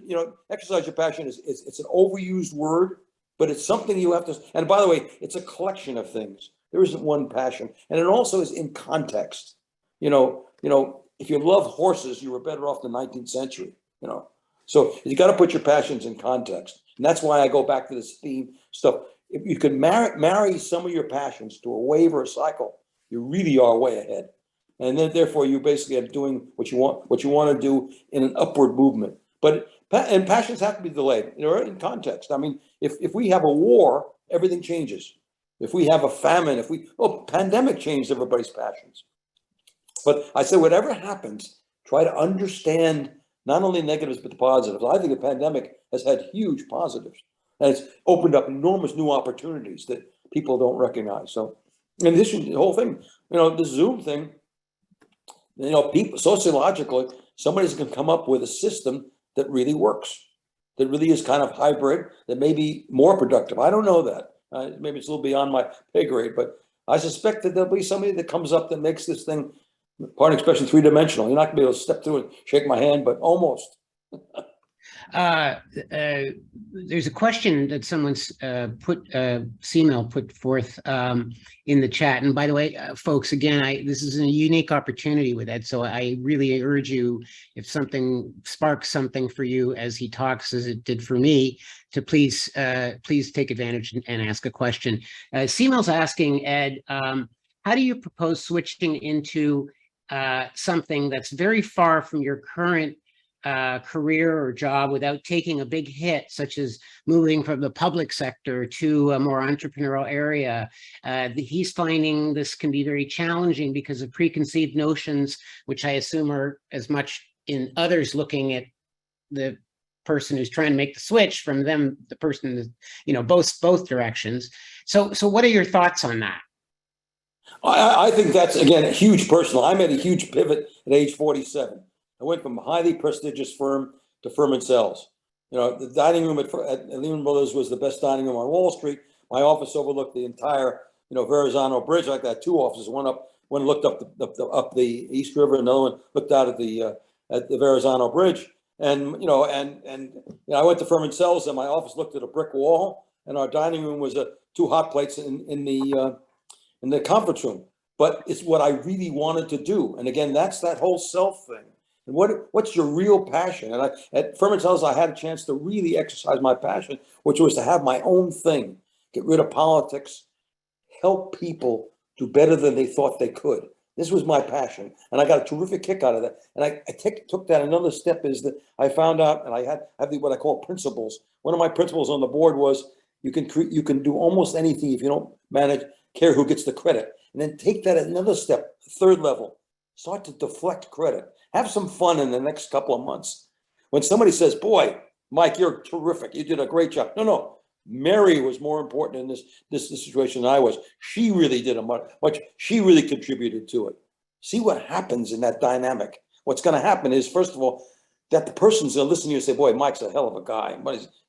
B: exercise your passion it's an overused word, but it's something you have to, and by the way, it's a collection of things. There isn't one passion. And it also is in context. If you love horses, you were better off the 19th century, So you got to put your passions in context. And that's why I go back to this theme stuff. If you can marry some of your passions to a wave or a cycle, you really are way ahead. And then therefore you basically are doing what you want to do in an upward movement. And passions have to be delayed, in context. I mean, if we have a war, everything changes. If we have a famine, pandemic changed everybody's passions. But I say, whatever happens, try to understand not only negatives, but the positives. I think the pandemic has had huge positives, and it's opened up enormous new opportunities that people don't recognize. So in addition, the whole thing, the Zoom thing, people sociologically, somebody's going to come up with a system that really works, that really is kind of hybrid, that may be more productive. I don't know that. Maybe it's a little beyond my pay grade, but I suspect that there'll be somebody that comes up that makes this thing, pardon expression, three-dimensional. You're not going to be able to step through and shake my hand, but almost.
C: There's a question that someone's CMail put forth in the chat. And by the way, folks, again, this is a unique opportunity with Ed. So I really urge you, if something sparks something for you as he talks, as it did for me, to please take advantage and ask a question. CMail's asking, Ed, how do you propose switching into something that's very far from your current career or job without taking a big hit, such as moving from the public sector to a more entrepreneurial area? He's finding this can be very challenging because of preconceived notions, which I assume are as much in others looking at the person who's trying to make the switch from them, the person, both directions. So what are your thoughts on that?
B: I think that's, again, a huge personal. I made a huge pivot at age 47. I went from a highly prestigious firm to firm and sales. The dining room at Lehman Brothers was the best dining room on Wall Street. My office overlooked the entire, Verrazano Bridge. Like that, two offices. One looked up the East River, and another one looked out at the Verrazano Bridge. And I went to firm and sales, and my office looked at a brick wall, and our dining room was two hot plates in the conference room. But it's what I really wanted to do. And again, that's that whole self thing. And what's your real passion? And at firm and sales, I had a chance to really exercise my passion, which was to have my own thing, get rid of politics, help people do better than they thought they could. This was my passion, and I got a terrific kick out of that. And I took that another step, is that I found out, and I have what I call principles. One of my principles on the board was you can do almost anything if you don't care who gets the credit. And then take that another step, third level, start to deflect credit. Have some fun in the next couple of months. When somebody says, "Boy, Mike, you're terrific. You did a great job." No. Mary was more important in this situation than I was. She really did much. She really contributed to it. See what happens in that dynamic. What's going to happen is, first of all, that the person's going to listen to you and say, "Boy, Mike's a hell of a guy.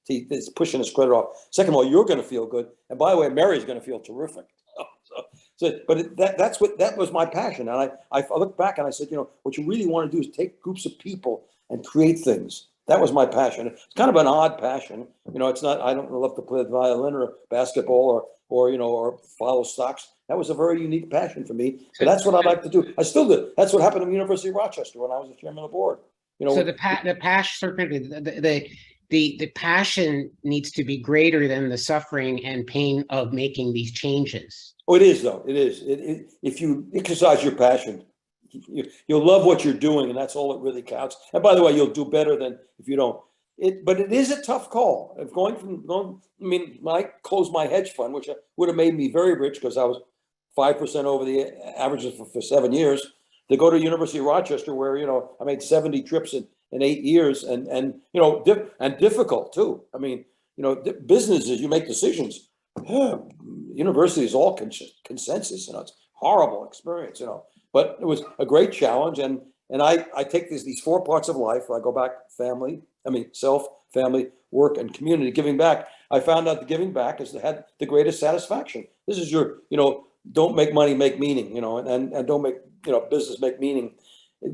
B: He's pushing his credit off." Second of all, you're going to feel good. And by the way, Mary's going to feel terrific. That was my passion. And I look back and I said, what you really want to do is take groups of people and create things. That was my passion. It's kind of an odd passion. It's not, I don't love to play the violin or basketball or follow stocks. That was a very unique passion for me. But that's what I like to do. I still do. That's what happened at the University of Rochester when I was the chairman of the board.
C: So the passion, certainly the passion needs to be greater than the suffering and pain of making these changes.
B: Oh, it is, though. It is. If you exercise your passion, you'll love what you're doing, and that's all that really counts. And by the way, you'll do better than if you don't. But it is a tough call. When I closed my hedge fund, which would have made me very rich because I was 5% over the averages for 7 years, to go to University of Rochester, where I made 70 trips in 8 years, and difficult too. Businesses, you make decisions. University is all consensus. It's a horrible experience. But it was a great challenge, and I take these 4 parts of life. I go back: self, family, work, and community. Giving back. I found out that giving back had the greatest satisfaction. This is your, don't make money, make meaning. And don't make business, make meaning.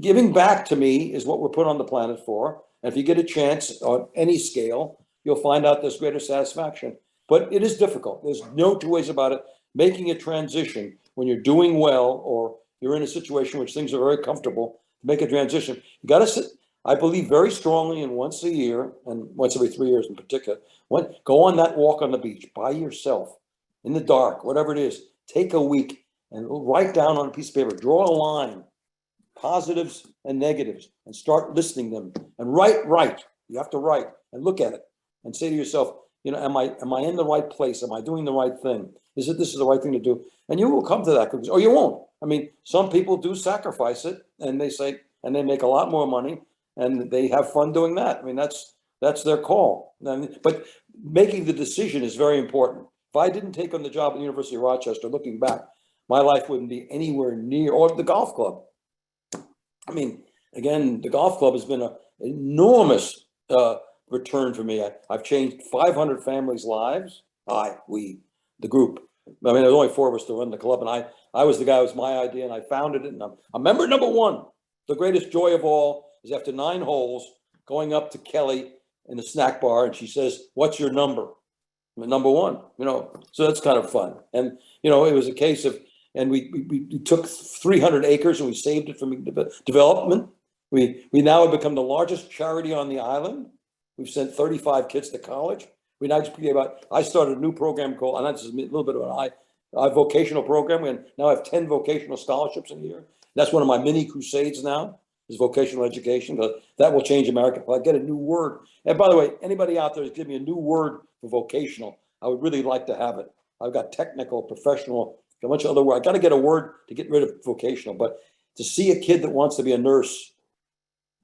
B: Giving back to me is what we're put on the planet for. And if you get a chance on any scale, you'll find out there's greater satisfaction. But it is difficult. There's no two ways about it. Making a transition when you're doing well, or you're in a situation which things are very comfortable, to make a transition, you got to sit. I believe very strongly in once a year, and once every 3 years in particular, go on that walk on the beach by yourself, in the dark, whatever it is. Take a week and write down on a piece of paper, draw a line, positives and negatives, and start listing them. And write. You have to write and look at it and say to yourself, am I in the right place? Am I doing the right thing? This is the right thing to do? And you will come to that conclusion, or you won't. Some people do sacrifice it, and they make a lot more money, and they have fun doing that. That's their call. But making the decision is very important. If I didn't take on the job at the University of Rochester, looking back, my life wouldn't be anywhere near, or the golf club. Again, the golf club has been an enormous return for me. I've changed 500 families' lives. The group. There's only 4 of us to run the club, and I was the guy. It was my idea, and I founded it. And I'm member number 1. The greatest joy of all is after 9 holes, going up to Kelly in the snack bar, and she says, "What's your number?" Number one, so that's kind of fun. And, it was a case of, and we took 300 acres and we saved it from development. We now have become the largest charity on the island. We've sent 35 kids to college. I started a new program called, and that's a little bit of a vocational program. We now have 10 vocational scholarships in a year. That's one of my mini crusades now, is vocational education, because that will change America. If I get a new word, and by the way, anybody out there is giving me a new word for vocational, I would really like to have it. I've got technical, professional, a bunch of other words. I got to get a word to get rid of vocational, but to see a kid that wants to be a nurse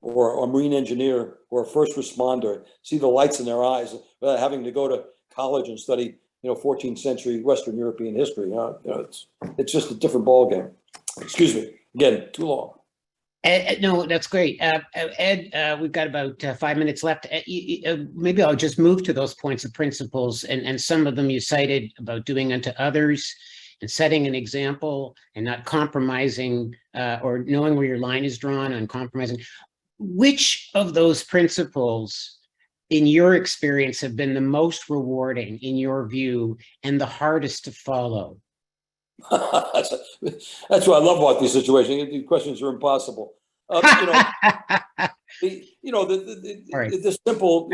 B: or a marine engineer or a first responder, see the lights in their eyes without having to go to college and study, 14th century Western European history. It's just a different ballgame. Excuse me, again, too long.
C: Ed, no, that's great. Ed, we've got about 5 minutes left. Maybe I'll just move to those points of principles, and some of them you cited about doing unto others and setting an example and not compromising, or knowing where your line is drawn on compromising. Which of those principles, in your experience, have been the most rewarding in your view and the hardest to follow?
B: That's what I love about these situations. These questions are impossible. The simple,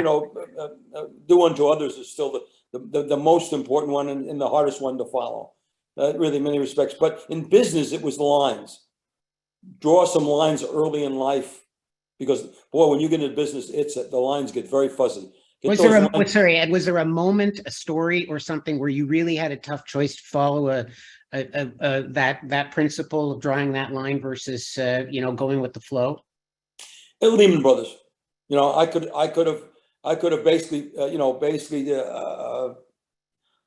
B: do unto others is still the most important one and the hardest one to follow, really in many respects. But in business, it was the lines. Draw some lines early in life, because boy, when you get into business, the lines get very fuzzy.
C: Sorry, Ed, was there a moment, a story or something where you really had a tough choice to follow that principle of drawing that line versus going with the flow?
B: At Lehman Brothers, I could have basically going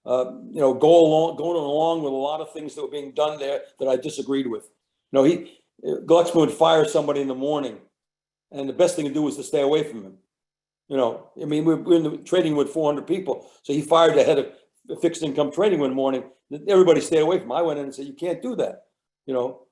B: along with a lot of things that were being done there that I disagreed with. Glucksman would fire somebody in the morning, and the best thing to do was to stay away from him. We're in the trading with 400 people, so he fired the head of fixed income trading one morning. Everybody stayed away from him. I went in and said, "You can't do that."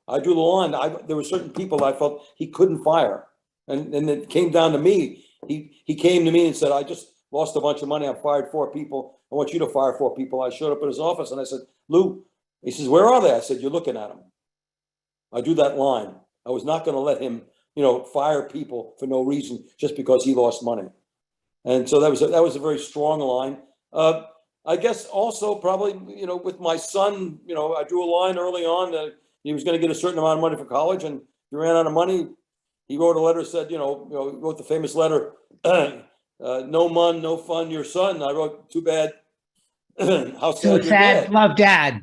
B: I drew the line. There were certain people I felt he couldn't fire, and it came down to me. He came to me and said, "I just lost a bunch of money. I fired 4 people. I want you to fire 4 people." I showed up at his office and I said, "Lou," he says, "Where are they?" I said, "You're looking at them." I drew that line. I was not going to let him, fire people for no reason just because he lost money. And so that was a very strong line. I guess also probably, with my son, I drew a line early on that he was going to get a certain amount of money for college, and he ran out of money. He wrote a letter, said, wrote the famous letter, "No mun, no fun, your son." I wrote, "Too bad, how sad
C: Too sad, love, Dad."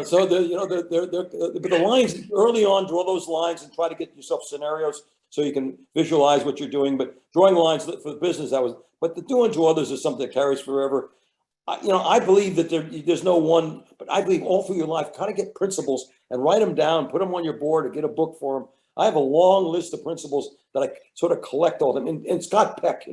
B: So the lines early on, draw those lines and try to get yourself scenarios so you can visualize what you're doing. But drawing lines for the business, but the do unto others is something that carries forever. I believe that there's no one, but I believe all through your life, kind of get principles and write them down, put them on your board, or get a book for them. I have a long list of principles that I sort of collect all them. And Scott Peck,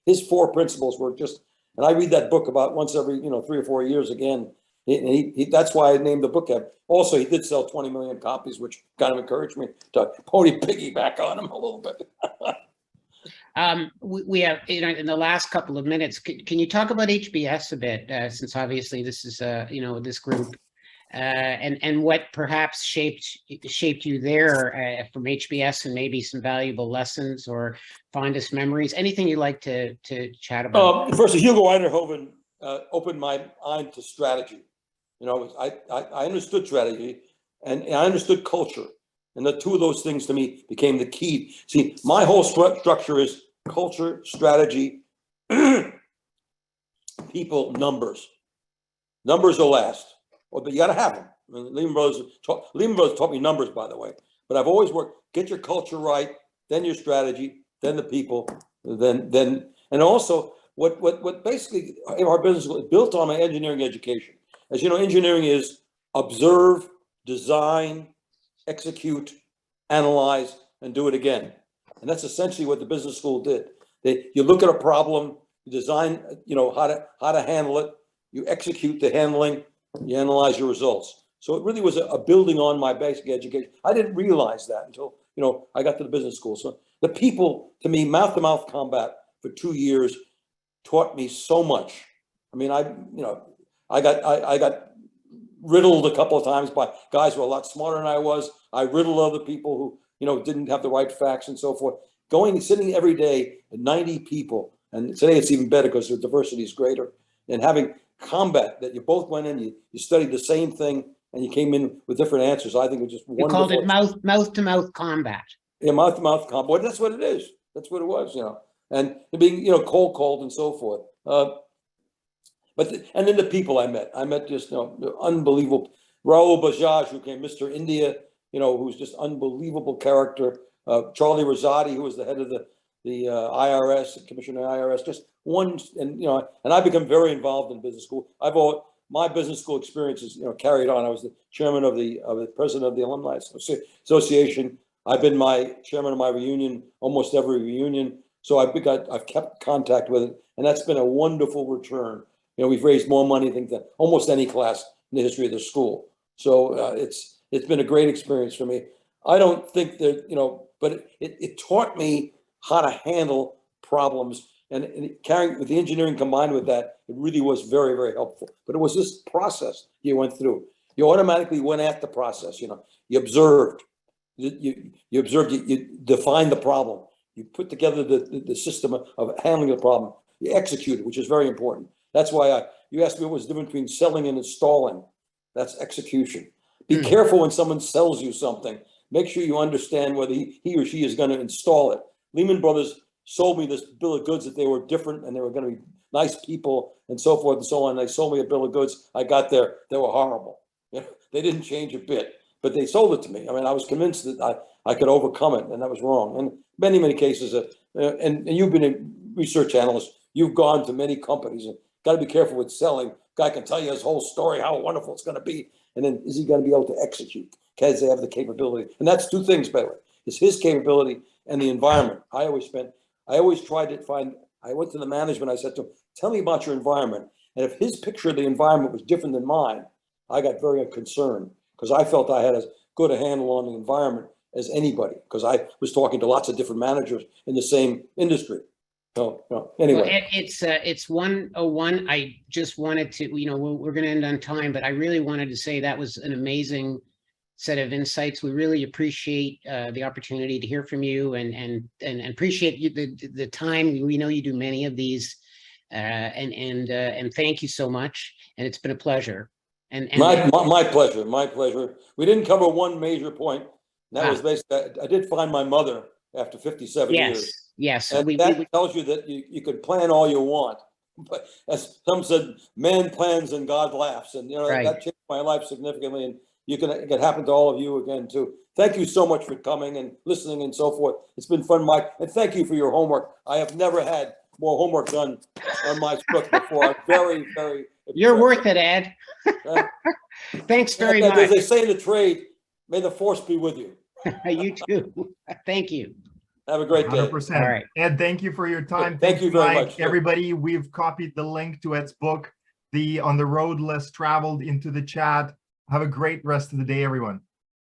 B: his 4 principles were just, and I read that book about once every 3 or 4 years again. That's why I named the book. Also, he did sell 20 million copies, which kind of encouraged me to piggyback on him a little bit.
C: We have, in the last couple of minutes, can you talk about HBS a bit, since obviously this is, this group, and what perhaps shaped you there from HBS, and maybe some valuable lessons or fondest memories, anything you'd like to chat about?
B: First, Hugo Eindhoven opened my eye to strategy. I understood strategy and I understood culture. And the 2 of those things to me became the key. See, my whole structure is culture, strategy, people, numbers. Numbers are last, but you got to have them. Lehman Brothers taught me numbers, by the way. But I've always worked, get your culture right, then your strategy, then the people, then and also what basically our business was built on my engineering education. As you know, engineering is observe, design, execute, analyze, and do it again. And that's essentially what the business school did. You look at a problem, you design, how to handle it, you execute the handling, you analyze your results. So it really was a building on my basic education. I didn't realize that until, I got to the business school. So the people, to me, mouth-to-mouth combat for 2 years taught me so much. I mean, I got riddled a couple of times by guys who were a lot smarter than I was. I riddled other people who, didn't have the right facts and so forth. Sitting every day at 90 people, and today it's even better because the diversity is greater, and having combat that you both went in, you studied the same thing, and you came in with different answers. I think it was just
C: You
B: wonderful.
C: called it mouth-to-mouth combat.
B: Yeah, mouth-to-mouth combat. Well, that's what it is. That's what it was, and being, cold called and so forth. And then the people I met just, unbelievable. Raul Bajaj, who became Mr. India, who's just unbelievable character. Charlie Rosati, who was the head of the IRS, the commissioner of the IRS, just one, and I become very involved in business school. My business school experiences, carried on. I was the chairman of the president of the Alumni Association. I've been chairman of my reunion, almost every reunion. So I've kept contact with it, and that's been a wonderful return. We've raised more money, I think, than almost any class in the history of the school. So it's been a great experience for me. I don't think that, but it taught me how to handle problems, and carrying with the engineering combined with that, it really was very, very helpful. But it was this process you went through. You automatically went at the process. You observed, you observed, you defined the problem. You put together the system of handling the problem. You executed, which is very important. That's why you asked me what was the difference between selling and installing. That's execution. Be careful when someone sells you something. Make sure you understand whether he or she is going to install it. Lehman Brothers sold me this bill of goods that they were different and they were going to be nice people and so forth and so on. They sold me a bill of goods. I got there. They were horrible. They didn't change a bit, but they sold it to me. I mean, I was convinced that I could overcome it, and that was wrong. And many, many cases, and you've been a research analyst. You've gone to many companies and got to be careful with selling. Guy can tell you his whole story, how wonderful it's going to be. And then is he going to be able to execute? Because they have the capability. And that's two things, by the way. It's his capability and the environment. I always tried to find, I went to the management, I said to him, tell me about your environment. And if his picture of the environment was different than mine, I got very concerned because I felt I had as good a handle on the environment as anybody because I was talking to lots of different managers in the same industry. So, anyway.
C: Well, it's 1:01. I just wanted to, we're going to end on time, but I really wanted to say that was an amazing set of insights. We really appreciate the opportunity to hear from you and appreciate you the time. We know you do many of these, and thank you so much. And it's been a pleasure. And
B: my pleasure. We didn't cover one major point. That was basically, I did find my mother after 57 years.
C: Yes.
B: And that tells you that you could plan all you want. But as some said, man plans and God laughs. And, that changed my life significantly. And it can happen to all of you again, too. Thank you so much for coming and listening and so forth. It's been fun, Mike. And thank you for your homework. I have never had more homework done on my book before. I'm very, very
C: You're worth it, Ed. Thanks very much.
B: As they say in the trade, may the force be with you.
C: You too. Thank you.
B: Have a great day.
A: 100%.
C: All right.
A: Ed, thank you for your time.
B: Thank you very
A: Mike.
B: much.
A: Everybody, we've copied the link to Ed's book, On the Road Less Traveled, into the chat. Have a great rest of the day, everyone.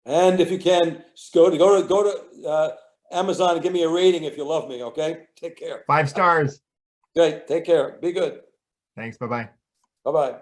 B: And if you can, go to Amazon and give me a rating if you love me, okay? Take care.
A: 5 stars.
B: Great. Take care. Be good.
A: Thanks. Bye-bye.
B: Bye-bye.